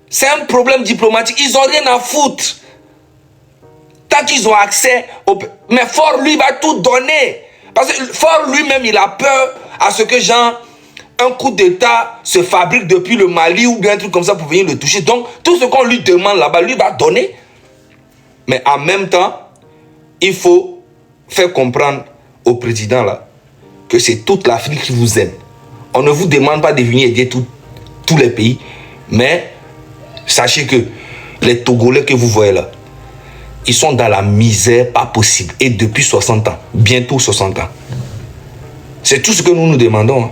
C'est un problème diplomatique. Ils n'ont rien à foutre. Tant qu'ils ont accès au... Mais Faure, lui, va tout donner. Parce que Faure, lui-même, il a peur à ce que, genre, un coup d'État se fabrique depuis le Mali ou bien un truc comme ça pour venir le toucher. Donc, tout ce qu'on lui demande là-bas, lui va donner. Mais en même temps, il faut faire comprendre au président là que c'est toute l'Afrique qui vous aime. On ne vous demande pas de venir aider tous les pays, mais sachez que les Togolais que vous voyez là, ils sont dans la misère pas possible. Et depuis 60 ans, bientôt 60 ans. C'est tout ce que nous demandons. Hein.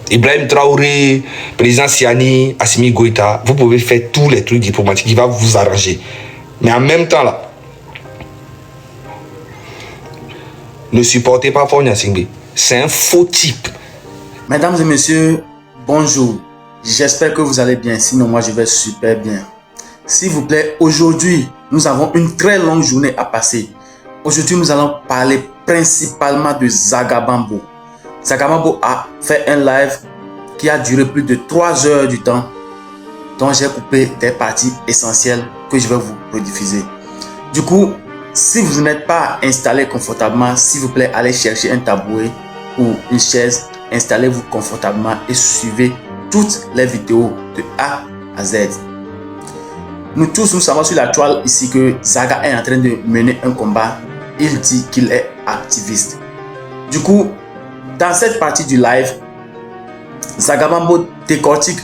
Ibrahim Traoré, président Siani, Assimi Goïta, vous pouvez faire tous les trucs diplomatiques qui vont vous arranger. Mais en même temps là, ne supportez pas Faure Gnassingbé. C'est un faux type. Mesdames et messieurs, bonjour. J'espère que vous allez bien. Sinon, moi, je vais super bien. S'il vous plaît, aujourd'hui, nous avons une très longue journée à passer. Aujourd'hui, nous allons parler principalement de Zagabambo. Zagabambo a fait un live qui a duré plus de 3 heures du temps, dont j'ai coupé des parties essentielles que je vais vous rediffuser. Du coup, si vous n'êtes pas installé confortablement, s'il vous plaît, allez chercher un tabouret ou une chaise, installez-vous confortablement et suivez toutes les vidéos de A à Z. Nous tous, nous savons sur la toile ici que Zaga est en train de mener un combat. Il dit qu'il est activiste. Du coup, dans cette partie du live, Zagabambo décortique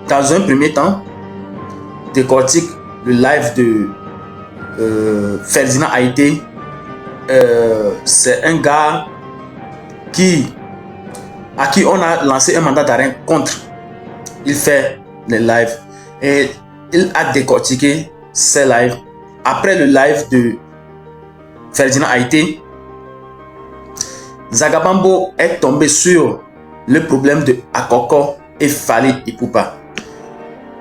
dans un premier temps, décortique le live de Ferdinand Haïté. C'est un gars à qui on a lancé un mandat d'arrêt contre. Il fait les lives et il a décortiqué ces lives. Après le live de Ferdinand Haïté, Zagabambo est tombé sur le problème de Akoko et Fally Ipupa.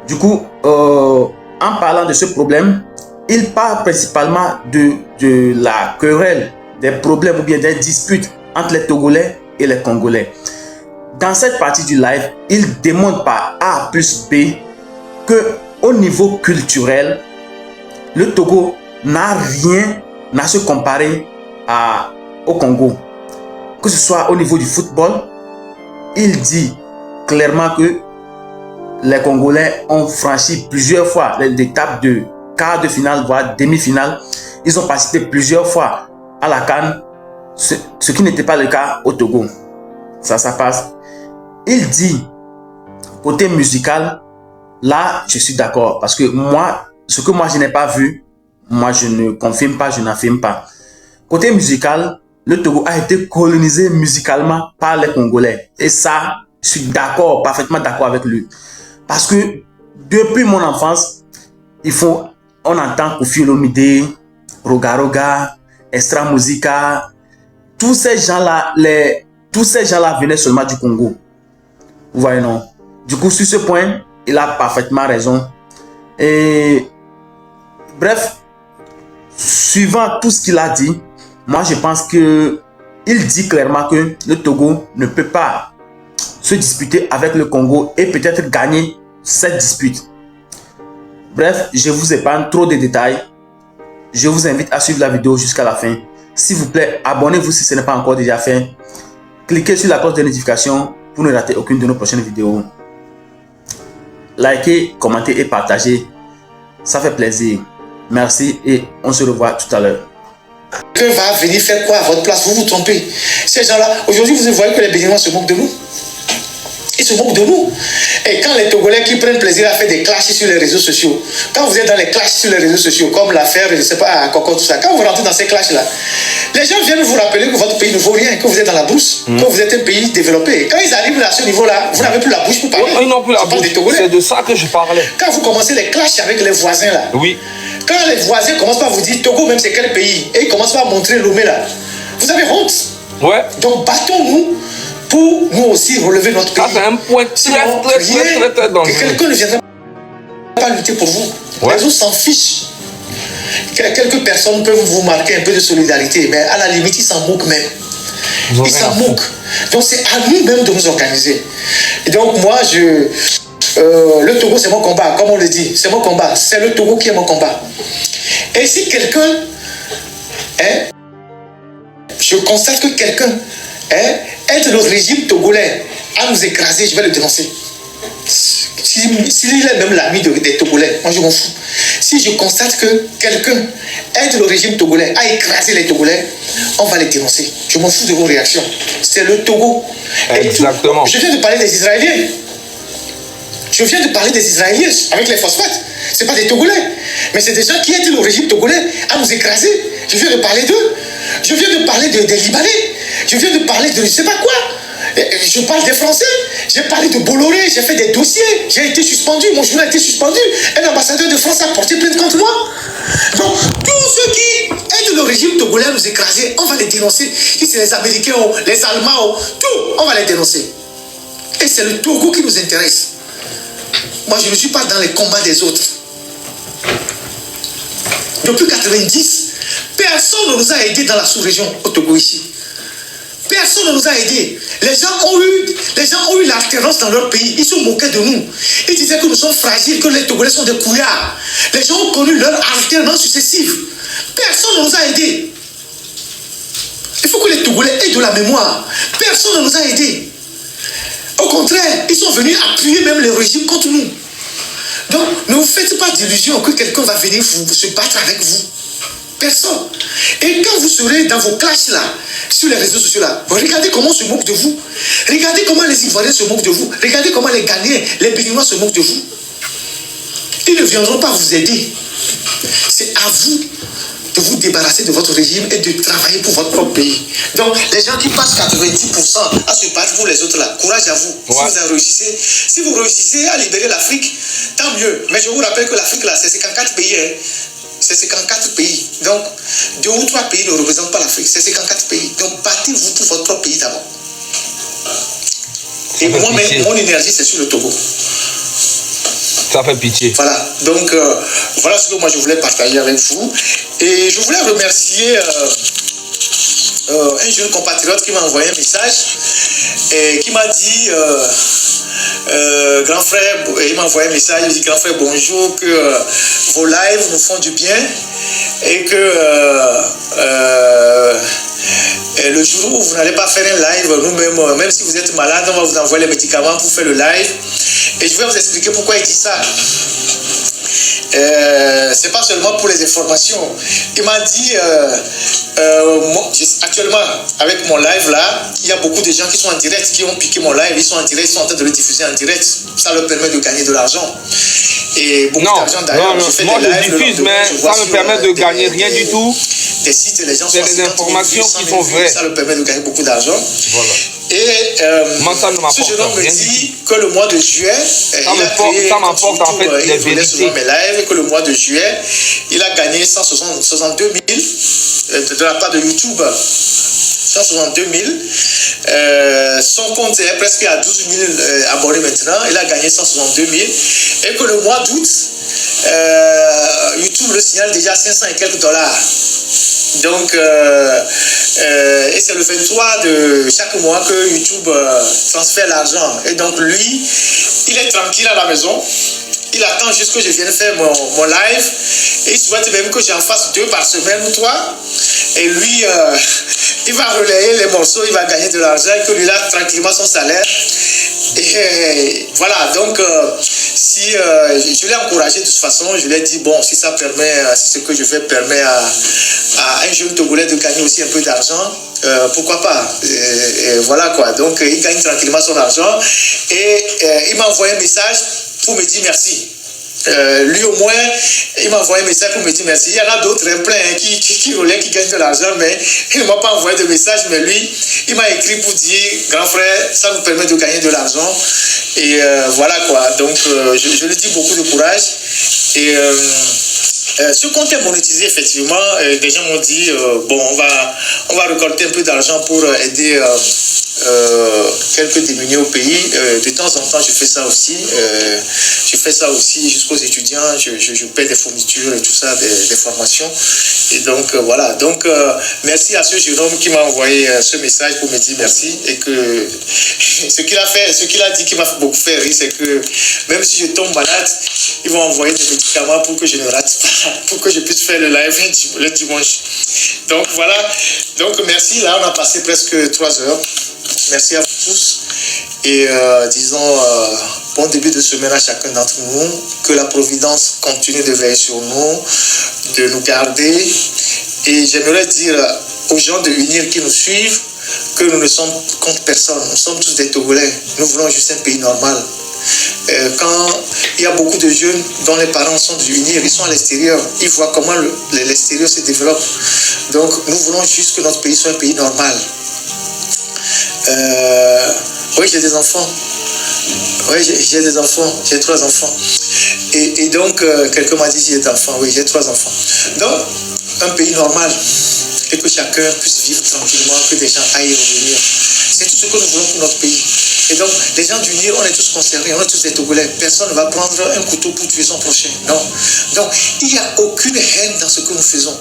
Du coup, en parlant de ce problème, il parle principalement de la querelle, des problèmes ou bien des disputes entre les Togolais et les Congolais. Dans cette partie du live, il démontre par A plus B que au niveau culturel, le Togo n'a rien à se comparer au Congo. Que ce soit au niveau du football, il dit clairement que les Congolais ont franchi plusieurs fois l'étape de quart de finale, voire demi-finale. Ils ont participé plusieurs fois à la CAN, ce qui n'était pas le cas au Togo. Ça passe. Il dit, côté musical, là, je suis d'accord. Parce que moi, ce que moi, je n'ai pas vu, moi, je ne confirme pas, je n'affirme pas. Côté musical, le Togo a été colonisé musicalement par les Congolais. Et ça, je suis d'accord, parfaitement d'accord avec lui. Parce que depuis mon enfance, on entend Koffi Olomide, Roga Roga, Extra Musica. Tous ces gens-là venaient seulement du Congo. Vous voyez, non? Du coup, sur ce point, il a parfaitement raison. Et bref, suivant tout ce qu'il a dit, moi je pense que il dit clairement que le Togo ne peut pas se disputer avec le Congo et peut-être gagner cette dispute. Bref, je vous épargne trop de détails. Je vous invite à suivre la vidéo jusqu'à la fin. S'il vous plaît, abonnez-vous si ce n'est pas encore déjà fait. Cliquez sur la cloche de notification pour ne rater aucune de nos prochaines vidéos. Likez, commentez et partagez. Ça fait plaisir. Merci et on se revoit tout à l'heure. Quelqu'un va venir faire quoi à votre place? Vous vous trompez. Ces gens-là, aujourd'hui, vous voyez que les Béninois se moquent de nous. Ils se moquent de nous. Et quand les Togolais qui prennent plaisir à faire des clashs sur les réseaux sociaux, quand vous êtes dans les clashs sur les réseaux sociaux, comme l'affaire, je ne sais pas, à Coco, tout ça, quand vous rentrez dans ces clashs-là, les gens viennent vous rappeler que votre pays ne vaut rien, que vous êtes dans la brousse, que vous êtes un pays développé. Et quand ils arrivent à ce niveau-là, vous n'avez plus la bouche pour parler. Ils n'ont plus la bouche. C'est de ça que je parlais. Quand vous commencez les clashs avec les voisins, là, oui. Quand les voisins commencent par vous dire Togo, même c'est quel pays, et ils commencent par montrer Lomé là, vous avez honte. Ouais. Donc battons-nous pour nous aussi relever notre pays. C'est un point très dangereux. Quelqu'un ne viendra pas lutter pour vous. Ouais. Les autres s'en fichent. Quelques personnes peuvent vous marquer un peu de solidarité, mais à la limite, ils s'en moquent même. Ils s'en moquent. Donc c'est à nous-mêmes de nous organiser. Et donc moi, Le Togo, c'est mon combat, comme on le dit. C'est mon combat. C'est le Togo qui est mon combat. Et si quelqu'un, je constate que quelqu'un aide le régime togolais à nous écraser, je vais le dénoncer. S'il est même l'ami des Togolais, moi je m'en fous. Si je constate que quelqu'un aide le régime togolais à écraser les Togolais, on va les dénoncer. Je m'en fous de vos réactions. C'est le Togo. Exactement. Je viens de parler des Israéliens. Je viens de parler des Israéliens avec les phosphates. Ce n'est pas des Togolais. Mais c'est des gens qui aident le régime togolais à nous écraser. Je viens de parler d'eux. Je viens de parler des Libanais. Je viens de parler de je ne sais pas quoi. Je parle des Français. J'ai parlé de Bolloré. J'ai fait des dossiers. J'ai été suspendu. Mon journal a été suspendu. Un ambassadeur de France a porté plainte contre moi. Donc, tous ceux qui aident le régime togolais à nous écraser, on va les dénoncer. Si c'est les Américains, les Allemands, tout, on va les dénoncer. Et c'est le Togo qui nous intéresse. Moi, je ne suis pas dans les combats des autres. Depuis 90, personne ne nous a aidés dans la sous-région au Togo ici. Personne ne nous a aidés. Les gens ont eu l'alternance dans leur pays. Ils se moquaient de nous. Ils disaient que nous sommes fragiles, que les Togolais sont des couillards. Les gens ont connu leur alternance successive. Personne ne nous a aidés. Il faut que les Togolais aient de la mémoire. Personne ne nous a aidés. Au contraire, ils sont venus appuyer même le régime contre nous. Donc, ne vous faites pas d'illusion que quelqu'un va venir se battre avec vous. Personne. Et quand vous serez dans vos clashs là, sur les réseaux sociaux là, regardez comment on se moque de vous. Regardez comment les Ivoiriens se moquent de vous. Regardez comment les Ghanéens, les Béninois se moquent de vous. Ils ne viendront pas vous aider. C'est à vous de vous débarrasser de votre régime et de travailler pour votre propre pays. Donc, les gens qui passent 90% à se battre pour les autres là, courage à vous. Ouais. Si vous réussissez à libérer l'Afrique, tant mieux. Mais je vous rappelle que l'Afrique là, c'est 54 pays. C'est 54 pays. Donc, 2 ou 3 pays ne représentent pas l'Afrique. C'est 54 pays. Donc, battez-vous pour votre propre pays d'abord. Et moi-même, mon énergie, c'est sur le Togo. Ça fait pitié. Voilà, donc voilà ce que moi je voulais partager avec vous. Et je voulais remercier un jeune compatriote qui m'a envoyé un message et qui m'a dit grand frère, il m'a envoyé un message, il dit grand frère bonjour, que vos lives nous font du bien et que et le jour où vous n'allez pas faire un live, nous-mêmes, même si vous êtes malade, on va vous envoyer les médicaments pour faire le live. Et je vais vous expliquer pourquoi il dit ça. C'est pas seulement pour les informations. Il m'a dit actuellement avec mon live là, il y a beaucoup de gens qui sont en direct, qui ont piqué mon live, ils sont en direct, ils sont en train de le diffuser en direct. Ça leur permet de gagner de l'argent. Et beaucoup d'argent d'ailleurs. Moi je diffuse, mais ça me permet de gagner rien du tout. Des sites, les gens c'est des informations qui sont vraies. Ça leur permet de gagner beaucoup d'argent. Voilà. Et ce jeune homme me dit que le mois de juillet, ça m'apporte en fait les vérités. Mes lives, que le mois de juillet, il a gagné 162 000 de la part de YouTube. 162 000. Son compte est presque à 12 000 abonnés maintenant. Il a gagné 162 000. Et que le mois d'août, YouTube le signale déjà 500 et quelques dollars. Donc, et c'est le 23 de chaque mois que YouTube transfère l'argent. Et donc, lui, il est tranquille à la maison. Il attend juste que je vienne faire mon live. Et il souhaite même que j'en fasse 2 par semaine ou 3. Et lui, il va relayer les morceaux, il va gagner de l'argent et que lui, il a tranquillement son salaire. Et voilà, donc, si je l'ai encouragé de toute façon, je lui ai dit, bon, si ça permet, si ce que je fais permet à un jeune Togolais de gagner aussi un peu d'argent, pourquoi pas. Et voilà quoi, donc il gagne tranquillement son argent. Et il m'a envoyé un message pour me dire merci. Lui au moins, il m'a envoyé un message pour me dire merci. Il y en a d'autres plein qui roulaient, qui gagnent de l'argent, mais il ne m'a pas envoyé de message. Mais lui, il m'a écrit pour dire, grand frère, ça nous permet de gagner de l'argent. Et voilà quoi. Donc je lui dis beaucoup de courage. Et ce compte est monétisé effectivement. Des gens m'ont dit, bon, on va récolter un peu d'argent pour aider quelques démunis au pays. De temps en temps, je fais ça aussi. Je fais ça aussi jusqu'aux étudiants. Je paie des fournitures et tout ça, des formations. Et donc, voilà. Donc, merci à ce jeune homme qui m'a envoyé ce message pour me dire merci. Et que ce qu'il a fait, ce qu'il a dit qui m'a beaucoup fait rire, c'est que même si je tombe malade, ils vont envoyer des médicaments pour que je ne rate pas, pour que je puisse faire le live le dimanche. Donc, voilà. Donc, merci. Là, on a passé presque 3 heures. Merci à vous tous. Et disons, bon début de semaine à chacun d'entre nous. Que la Providence continue de veiller sur nous, de nous garder. Et j'aimerais dire aux gens de l'UNIR qui nous suivent que nous ne sommes contre personne. Nous sommes tous des Togolais. Nous voulons juste un pays normal. Quand il y a beaucoup de jeunes dont les parents sont de l'UNIR, ils sont à l'extérieur. Ils voient comment l'extérieur se développe. Donc, nous voulons juste que notre pays soit un pays normal. Oui, j'ai des enfants. Oui, j'ai des enfants. J'ai 3 enfants. Et donc, quelqu'un m'a dit j'ai des enfants. Oui, j'ai 3 enfants. Donc, un pays normal. Et que chacun puisse vivre tranquillement, que des gens aillent revenir. C'est tout ce que nous voulons pour notre pays. Et donc, les gens du Nil, on est tous concernés, on est tous des Togolais. Personne ne va prendre un couteau pour tuer son prochain. Non. Donc, il n'y a aucune haine dans ce que nous faisons.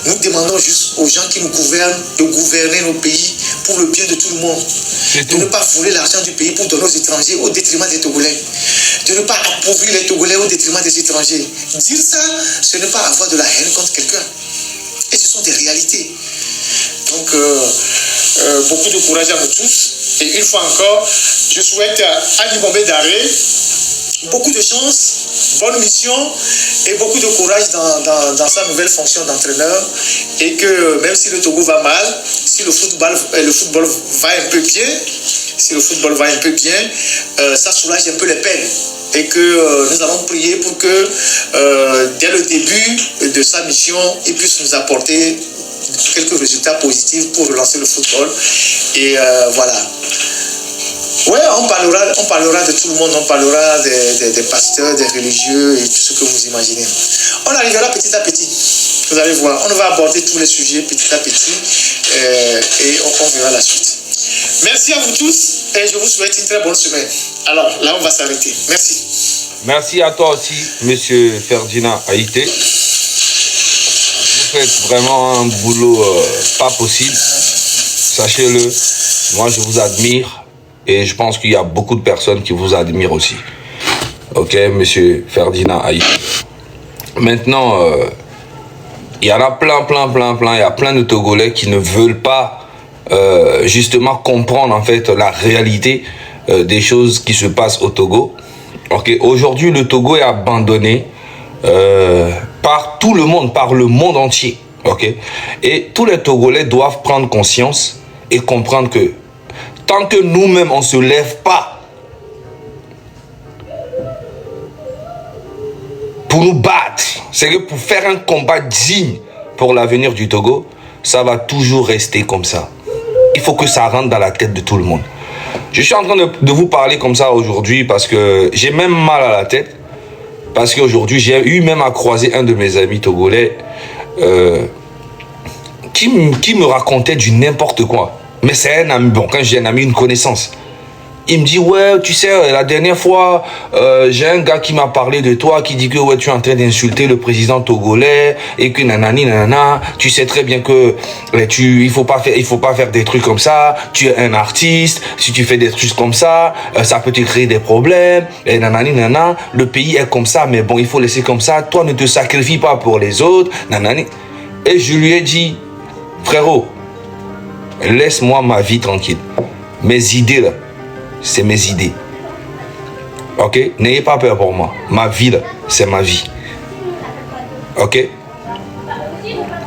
Nous demandons juste aux gens qui nous gouvernent de gouverner nos pays pour le bien de tout le monde. De ne pas voler l'argent du pays pour donner aux étrangers au détriment des Togolais. De ne pas appauvrir les Togolais au détriment des étrangers. Dire ça, ce n'est pas avoir de la haine contre quelqu'un. Et ce sont des réalités. Donc, beaucoup de courage à nous tous. Et une fois encore, je souhaite à Dibombe Daré beaucoup de chance, bonne mission et beaucoup de courage dans sa nouvelle fonction d'entraîneur. Et que même si le Togo va mal, si le football va un peu bien, ça soulage un peu les peines. Et que nous allons prier pour que dès le début de sa mission, il puisse nous apporter quelques résultats positifs pour relancer le football. Et voilà. Ouais, on parlera de tout le monde, on parlera des pasteurs, des religieux et tout ce que vous imaginez. On arrivera petit à petit. Vous allez voir, on va aborder tous les sujets petit à petit et on verra la suite. Merci à vous tous et je vous souhaite une très bonne semaine. Alors, là, on va s'arrêter. Merci. Merci à toi aussi, monsieur Ferdinand Haïté. Vous faites vraiment un boulot pas possible. Sachez-le, moi je vous admire et je pense qu'il y a beaucoup de personnes qui vous admirent aussi. Ok, monsieur Ferdinand Haïté. Maintenant, il y en a plein. Il y a plein de Togolais qui ne veulent pas justement comprendre en fait la réalité des choses qui se passent au Togo. Okay. Aujourd'hui, le Togo est abandonné par tout le monde, par le monde entier. Okay. Et tous les Togolais doivent prendre conscience et comprendre que tant que nous-mêmes, on ne se lève pas pour nous battre, c'est que pour faire un combat digne pour l'avenir du Togo, ça va toujours rester comme ça. Il faut que ça rentre dans la tête de tout le monde. Je suis en train de vous parler comme ça aujourd'hui parce que j'ai même mal à la tête. Parce qu'aujourd'hui, j'ai eu même à croiser un de mes amis togolais qui me racontait du n'importe quoi. Mais c'est un ami, bon, quand j'ai un ami, une connaissance. Il me dit, ouais, tu sais, la dernière fois, j'ai un gars qui m'a parlé de toi, qui dit que ouais, tu es en train d'insulter le président togolais, et que nanani, nanana, tu sais très bien que il faut pas faire des trucs comme ça, tu es un artiste, si tu fais des trucs comme ça, ça peut te créer des problèmes, et nanani, nanana, le pays est comme ça, mais bon, il faut laisser comme ça, toi ne te sacrifie pas pour les autres, nanani. Et je lui ai dit, frérot, laisse-moi ma vie tranquille. Mes idées là, c'est mes idées. Ok? N'ayez pas peur pour moi. Ma vie là, c'est ma vie. Ok?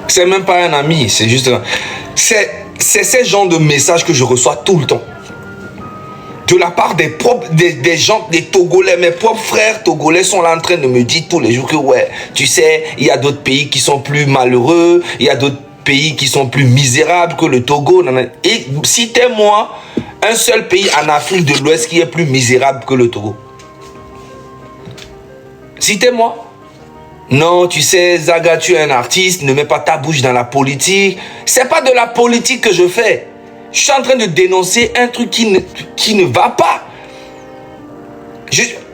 C'est même pas un ami, c'est juste c'est ce genre de messages que je reçois tout le temps. De la part des gens, des Togolais, mes propres frères Togolais sont là en train de me dire tous les jours que ouais, tu sais, il y a d'autres pays qui sont plus malheureux, il y a d'autres pays qui sont plus misérables que le Togo. Et citez-moi un seul pays en Afrique de l'Ouest qui est plus misérable que le Togo. Citez-moi. Non, tu sais, Zaga, tu es un artiste, ne mets pas ta bouche dans la politique. C'est pas de la politique que je fais. Je suis en train de dénoncer un truc qui ne va pas.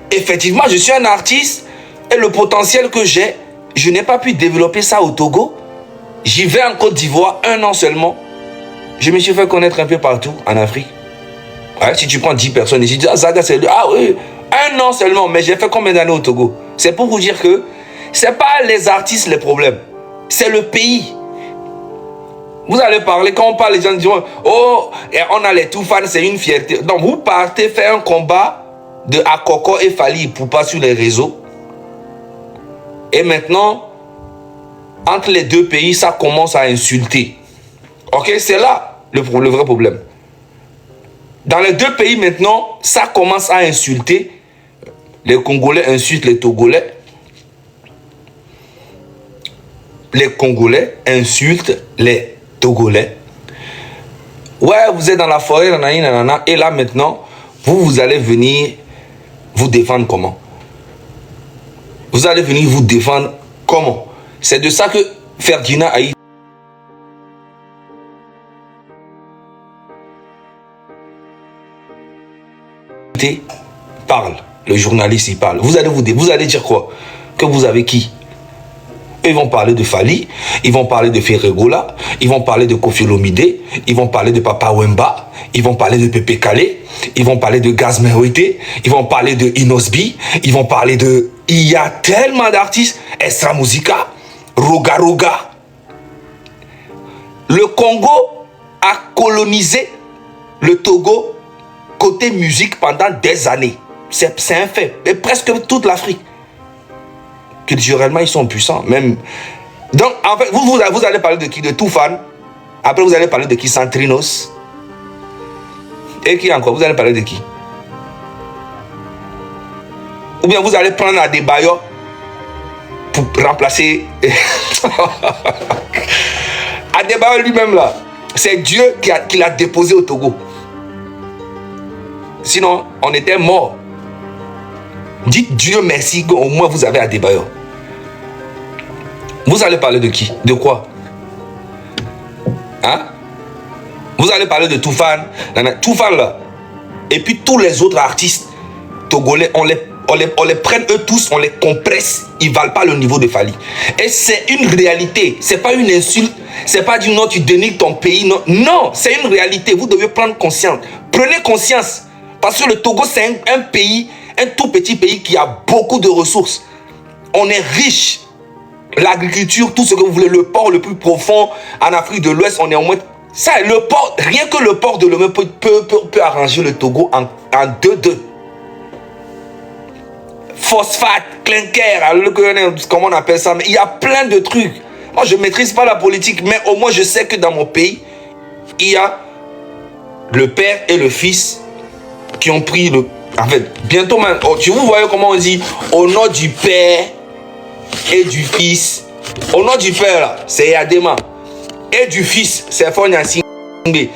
Effectivement, je suis un artiste et le potentiel que j'ai, je n'ai pas pu développer ça au Togo. J'y vais en Côte d'Ivoire 1 an seulement. Je me suis fait connaître un peu partout en Afrique. Ouais, si tu prends 10 personnes ici, tu dis, ah, Zaga, c'est lui. Ah oui, 1 an seulement, mais j'ai fait combien d'années au Togo? C'est pour vous dire que ce n'est pas les artistes les problèmes, c'est le pays. Vous allez parler, quand on parle, les gens disent, oh, on a les Toufan, c'est une fierté. Donc vous partez faire un combat de Akoko et Fally Ipupa sur les réseaux. Et maintenant, entre les deux pays, ça commence à insulter. Ok, c'est là le vrai problème. Dans les deux pays maintenant, ça commence à insulter. Les Congolais insultent les Togolais. Les Congolais insultent les Togolais. Ouais, vous êtes dans la forêt, nanana, et là maintenant, vous allez venir vous défendre comment? Vous allez venir vous défendre comment? C'est de ça que Ferdinand a parle, le journaliste il parle. Vous allez dire quoi? Que vous avez qui? Ils vont parler de Fally, ils vont parler de Ferregola, ils vont parler de Koffi Olomide, ils vont parler de Papa Wemba, ils vont parler de Pepe Kale, ils vont parler de Gaz Mewete, ils vont parler de Inosbi, ils vont parler de... Il y a tellement d'artistes, Extra Musica, Roga Roga. Le Congo a colonisé le Togo côté musique pendant des années. C'est un fait. Et presque toute l'Afrique. Culturellement, ils sont puissants. Même. Donc, en fait, vous allez parler de qui? De Toufan. Après, vous allez parler de qui? Santrinos. Et qui encore? Vous allez parler de qui? Ou bien vous allez prendre Adebayo pour remplacer... Adebayo lui-même là, c'est Dieu qui l'a déposé au Togo. Sinon, on était mort. Dites Dieu merci qu'au moins vous avez Adebayo. Vous allez parler de qui? De quoi? Hein? Vous allez parler de Toufan. Toufan là. Et puis tous les autres artistes togolais, on les prenne eux tous, on les compresse. Ils ne valent pas le niveau de Fally. Et c'est une réalité. Ce n'est pas une insulte. Ce n'est pas dire non, tu dénigres ton pays. Non, non, c'est une réalité. Vous devez prendre conscience. Prenez conscience. Parce que le Togo, c'est un pays, un tout petit pays qui a beaucoup de ressources. On est riche. L'agriculture, tout ce que vous voulez, le port le plus profond en Afrique de l'Ouest, on est au moins... Ça, le port, rien que le port de Lomé peut arranger le Togo en 2-2. Phosphate, clinker, comment on appelle ça, mais il y a plein de trucs. Moi, je ne maîtrise pas la politique, mais au moins je sais que dans mon pays, il y a le père et le fils qui ont pris le... En fait, bientôt, vous voyez comment on dit au nom du père et du fils. Au nom du père, là, c'est Yadema. Et du fils, c'est Fonya Singbe. Et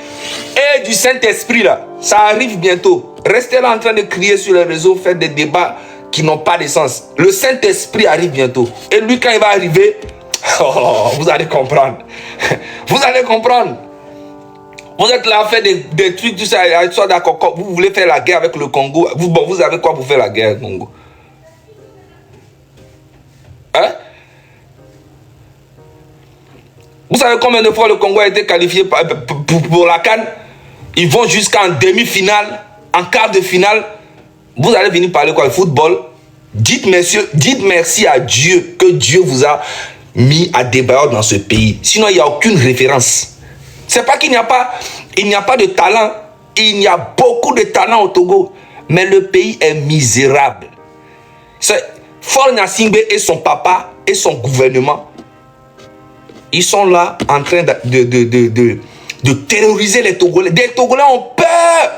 du Saint-Esprit, là, ça arrive bientôt. Restez là en train de crier sur les réseaux, faire des débats qui n'ont pas de sens. Le Saint-Esprit arrive bientôt. Et lui, quand il va arriver, oh, vous allez comprendre. Vous allez comprendre. Vous êtes là à faire des trucs, tout ça, soit d'accord. Vous voulez faire la guerre avec le Congo. Vous avez quoi pour faire la guerre avec le Congo? Hein? Vous savez combien de fois le Congo a été qualifié pour la CAN? Ils vont jusqu'en demi-finale, en quart de finale. Vous allez venir parler quoi? Le football. Dites merci à Dieu que Dieu vous a mis à débattre dans ce pays. Sinon, il n'y a aucune référence. C'est pas qu'il n'y a pas de talent. Il y a beaucoup de talent au Togo. Mais le pays est misérable. Faure Gnassingbé et son papa et son gouvernement, ils sont là en train de terroriser les Togolais. Les Togolais ont peur.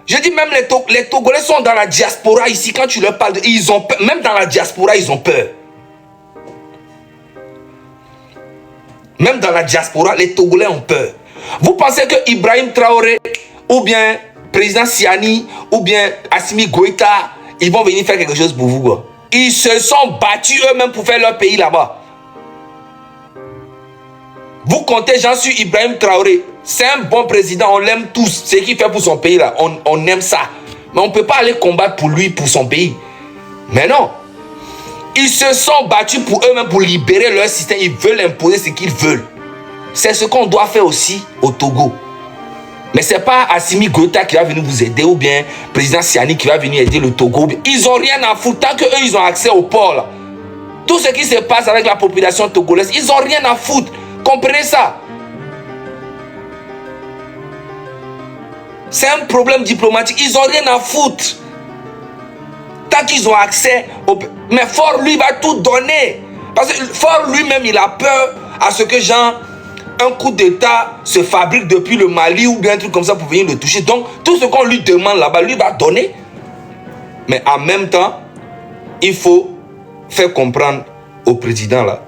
Je dis même les Togolais sont dans la diaspora ici. Quand tu leur parles, ils ont peur. Même dans la diaspora, ils ont peur. Même dans la diaspora, les Togolais ont peur. Vous pensez que Ibrahim Traoré, ou bien président Siani, ou bien Assimi Goïta, ils vont venir faire quelque chose pour vous, quoi? Ils se sont battus eux-mêmes pour faire leur pays là-bas. Vous comptez Jean sur Ibrahim Traoré. C'est un bon président, on l'aime tous. Ce qu'il fait pour son pays là, on aime ça. Mais on ne peut pas aller combattre pour lui, pour son pays. Mais non. Ils se sont battus pour eux-mêmes, pour libérer leur système. Ils veulent imposer ce qu'ils veulent. C'est ce qu'on doit faire aussi au Togo. Mais ce n'est pas Assimi Goïta qui va venir vous aider ou bien président Siani qui va venir aider le Togo. Ils n'ont rien à foutre tant qu'eux, ils ont accès au port là. Tout ce qui se passe avec la population togolaise, ils n'ont rien à foutre. Comprenez ça. C'est un problème diplomatique. Ils n'ont rien à foutre. Tant qu'ils ont accès au... Mais Faure, lui, va tout donner. Parce que Faure, lui-même, il a peur à ce que genre, un coup d'État se fabrique depuis le Mali ou bien un truc comme ça pour venir le toucher. Donc, tout ce qu'on lui demande là-bas, lui va donner. Mais en même temps, il faut faire comprendre au président là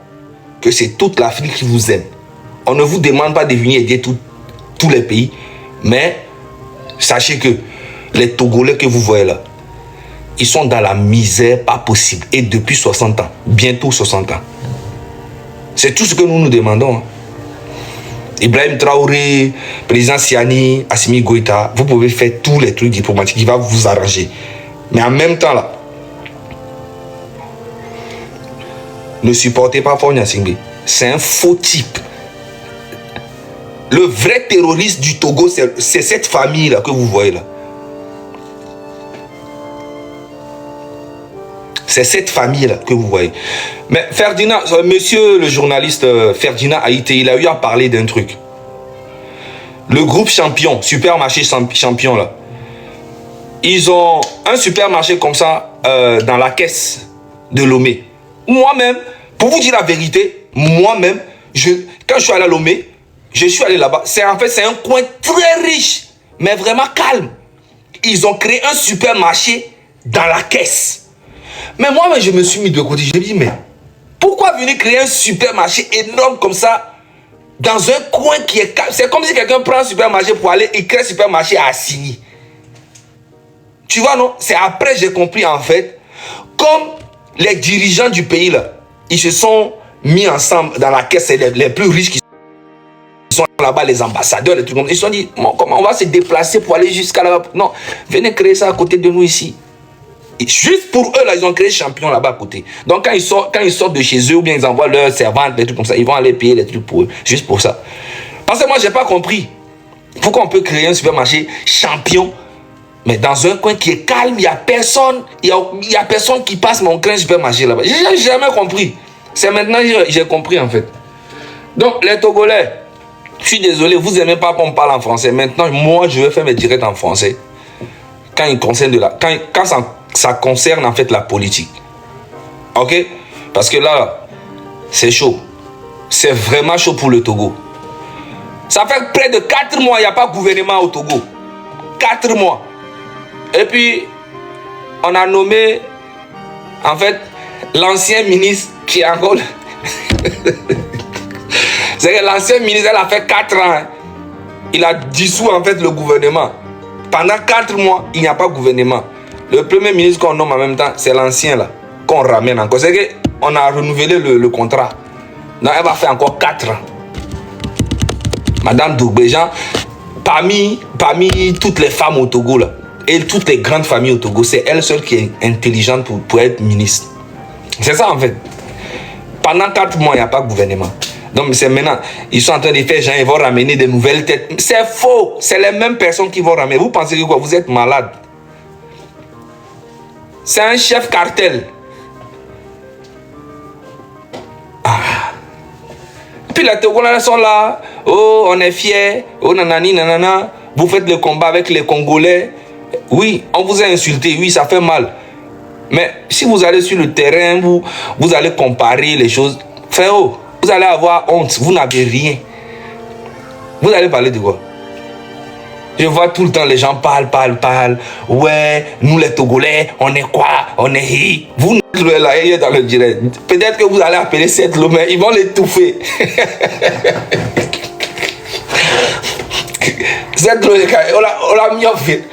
que c'est toute l'Afrique qui vous aime. On ne vous demande pas de venir aider tous les pays, mais sachez que les Togolais que vous voyez là, ils sont dans la misère pas possible. Et depuis 60 ans, bientôt 60 ans. C'est tout ce que nous nous demandons. Ibrahim Traoré, président Siani, Assimi Goïta, vous pouvez faire tous les trucs diplomatiques qui vont vous arranger. Mais en même temps là, ne supportez pas Faure Gnassingbé. C'est un faux type. Le vrai terroriste du Togo, c'est cette famille-là que vous voyez là. C'est cette famille-là que vous voyez. Mais Ferdinand, monsieur le journaliste Ferdinand Haïté, il a eu à parler d'un truc. Le groupe Champion, supermarché Champion là, ils ont un supermarché comme ça dans la caisse de Lomé. Moi-même, pour vous dire la vérité, moi-même, quand je suis allé à Lomé, je suis allé là-bas. En fait, c'est un coin très riche, mais vraiment calme. Ils ont créé un supermarché dans la caisse. Mais moi, je me suis mis de côté. Je me dis, mais pourquoi venir créer un supermarché énorme comme ça dans un coin qui est calme? C'est comme si quelqu'un prend un supermarché pour aller et crée un supermarché à Assigny. Tu vois, non? C'est après que j'ai compris, en fait, comme les dirigeants du pays, là, ils se sont mis ensemble dans la caisse, les plus riches qui sont là-bas, les ambassadeurs, les trucs comme ça. Ils se sont dit, comment on va se déplacer pour aller jusqu'à là-bas? Non, venez créer ça à côté de nous ici. Et juste pour eux, là, ils ont créé Champion là-bas à côté. Donc, quand ils sortent de chez eux, ou bien ils envoient leurs servantes, des trucs comme ça, ils vont aller payer les trucs pour eux, juste pour ça. Parce que moi, je n'ai pas compris. Pourquoi on peut créer un supermarché Champion, mais dans un coin qui est calme, il n'y a personne, il y a personne qui passe, mais on crée un supermarché là-bas. Je n'ai jamais compris. C'est maintenant que j'ai compris, en fait. Donc, les Togolais, je suis désolé, vous n'aimez pas qu'on parle en français. Maintenant, moi, je vais faire mes directs en français. Quand il concerne quand ça concerne en fait la politique. Ok? Parce que là, c'est chaud. C'est vraiment chaud pour le Togo. Ça fait près de 4 mois, il n'y a pas de gouvernement au Togo. 4 mois. Et puis, on a nommé, en fait, l'ancien ministre qui est encore... C'est que l'ancien ministre, elle a fait 4 ans. Hein. Il a dissous en fait le gouvernement. Pendant 4 mois, il n'y a pas de gouvernement. Le premier ministre qu'on nomme en même temps, c'est l'ancien là, qu'on ramène encore. C'est qu'on a renouvelé le contrat. Donc elle va faire encore 4 ans. Madame Dougbejan, parmi toutes les femmes au Togo là, et toutes les grandes familles au Togo, c'est elle seule qui est intelligente pour être ministre. C'est ça en fait. Pendant 4 mois, il n'y a pas de gouvernement. Donc c'est maintenant, ils sont en train de faire gens, ils vont ramener des nouvelles têtes. C'est faux, c'est les mêmes personnes qui vont ramener. Vous pensez que quoi? Vous êtes malade. C'est un chef cartel. Ah. Puis les Togolais sont là. Oh, on est fiers. Oh, nanani, nanana. Vous faites le combat avec les Congolais. Oui, on vous a insulté. Oui, ça fait mal. Mais si vous allez sur le terrain, vous allez comparer les choses. Frérot, vous allez avoir honte. Vous n'avez rien. Vous allez parler de quoi? Je vois tout le temps les gens parlent. Ouais, nous les Togolais, on est quoi? On est hi. Vous là, dans le direct. Peut-être que vous allez appeler cette Lomé, ils vont l'étouffer. Cette Lomé, on l'a mis en fait.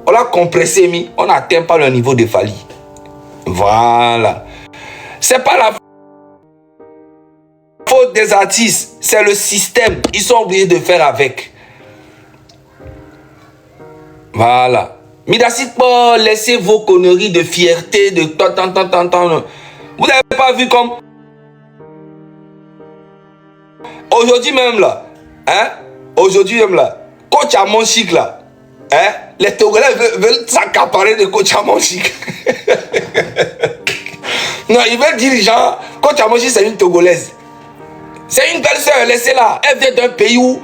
On l'a compressé, on n'atteint pas le niveau de Fali. Voilà. C'est pas la faute des artistes, c'est le système. Ils sont obligés de faire avec. Voilà. Midassit pas laisser vos conneries de fierté, de tant. Vous n'avez pas vu comme aujourd'hui même là, hein? Aujourd'hui même là, coach à mon chic là, hein? Les Togolais veulent s'accaparer de coach à mon chic. Non, ils veulent dire genre, coach à mon chic c'est une Togolaise. C'est une belle sœur, laissez-la. Elle vient d'un pays où,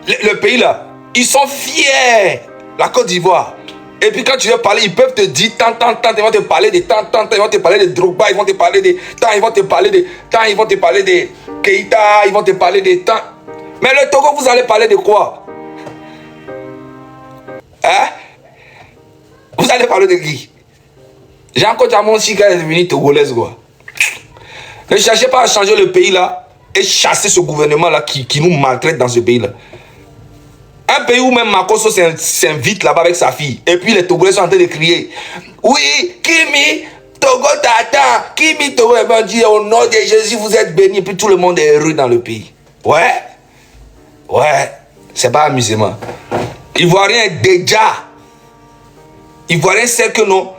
le pays là, ils sont fiers. La Côte d'Ivoire. Et puis quand tu veux parler, ils peuvent te dire tant, ils vont te parler de tant, ils vont te parler de Drogba, ils vont te parler de tant, ils vont te parler de tant, ils vont te parler de Keïta, ils vont te parler de tant. Mais le Togo, vous allez parler de quoi? Hein? Vous allez parler de qui? Jean-Claude Jamon Chica est devenu togolaise quoi. Ne cherchez pas à changer le pays là et chasser ce gouvernement là qui nous maltraite dans ce pays là. Un pays où même Makosso s'invite là-bas avec sa fille. Et puis les Togolais sont en train de crier. Oui, Kimi, Togo t'attend. Kimi, Togo, et bien dit au nom de Jésus, vous êtes bénis. Et puis tout le monde est heureux dans le pays. Ouais. C'est pas amusement. Ivoirien déjà. Ivoirien sait que non.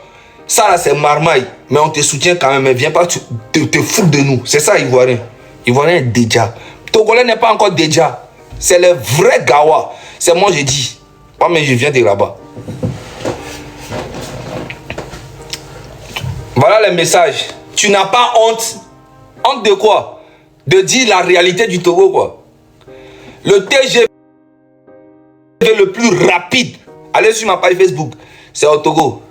Ça là c'est marmaille. Mais on te soutient quand même. Mais viens pas te foutre de nous. C'est ça Ivoirien. Ivoirien déjà. Togolais n'est pas encore déjà. C'est le vrai Gawa. C'est moi je dis. Pas mais je viens de là-bas. Voilà les messages. Tu n'as pas honte. Honte de quoi? De dire la réalité du Togo quoi. Le TGV le plus rapide. Allez sur ma page Facebook. C'est au Togo.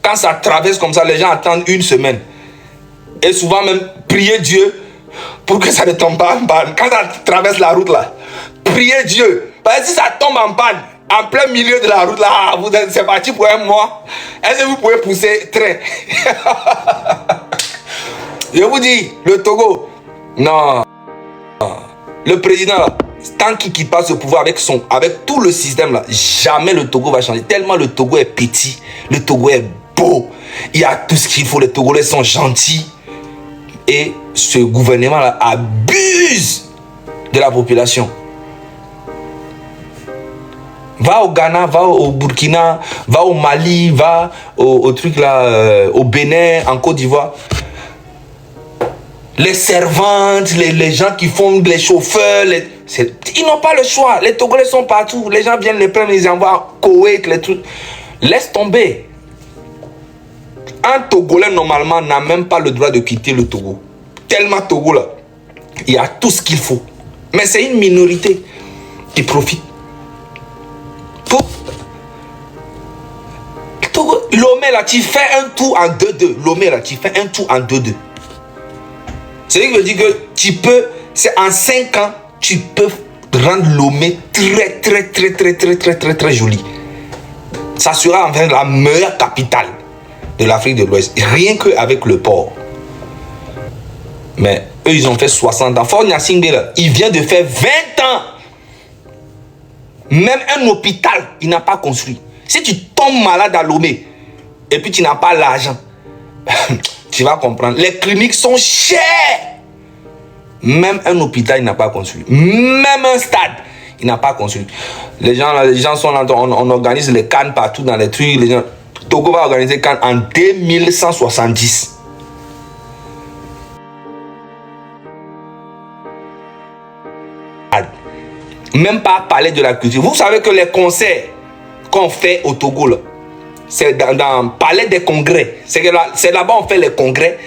Quand ça traverse comme ça, les gens attendent une semaine. Et souvent même prier Dieu pour que ça ne tombe pas en panne. Quand ça traverse la route là, priez Dieu. Parce que si ça tombe en panne, en plein milieu de la route là, c'est parti pour un mois. Est-ce que vous pouvez pousser train? Je vous dis, le Togo, non. Le président là, tant qu'il quitte pas ce pouvoir avec tout le système là, jamais le Togo va changer. Tellement le Togo est petit, le Togo est beau. Il y a tout ce qu'il faut, les Togolais sont gentils. Et ce gouvernement là abuse de la population. Va au Ghana, va au Burkina, va au Mali, va au truc là, au Bénin, en Côte d'Ivoire. Les servantes, les gens qui font les chauffeurs, ils n'ont pas le choix. Les Togolais sont partout. Les gens viennent les prendre, ils envoient à Koweït, les trucs. Laisse tomber. Un Togolais normalement n'a même pas le droit de quitter le Togo. Tellement Togo là, il y a tout ce qu'il faut. Mais c'est une minorité qui profite. Lomé là, tu fais un tour en 2-2. Lomé là, tu fais un tour en 2-2. C'est ce qui veut dire que tu peux, c'est en 5 ans, tu peux rendre Lomé très joli. Ça sera enfin la meilleure capitale de l'Afrique de l'Ouest. Rien qu'avec le port. Mais eux, ils ont fait 60 ans. Fort Gnassingbé là, il vient de faire 20 ans. Même un hôpital, il n'a pas construit. Si tu tombes malade à Lomé, et puis tu n'as pas l'argent, tu vas comprendre. Les cliniques sont chères. Même un hôpital, il n'a pas construit. Même un stade, il n'a pas construit. Les gens sont là, on organise les CAN partout dans les trucs. Les gens, Togo va organiser CAN en 2170. Même pas parler de la culture. Vous savez que les concerts qu'on fait au Togo, c'est dans le palais des congrès. C'est là-bas on fait les congrès.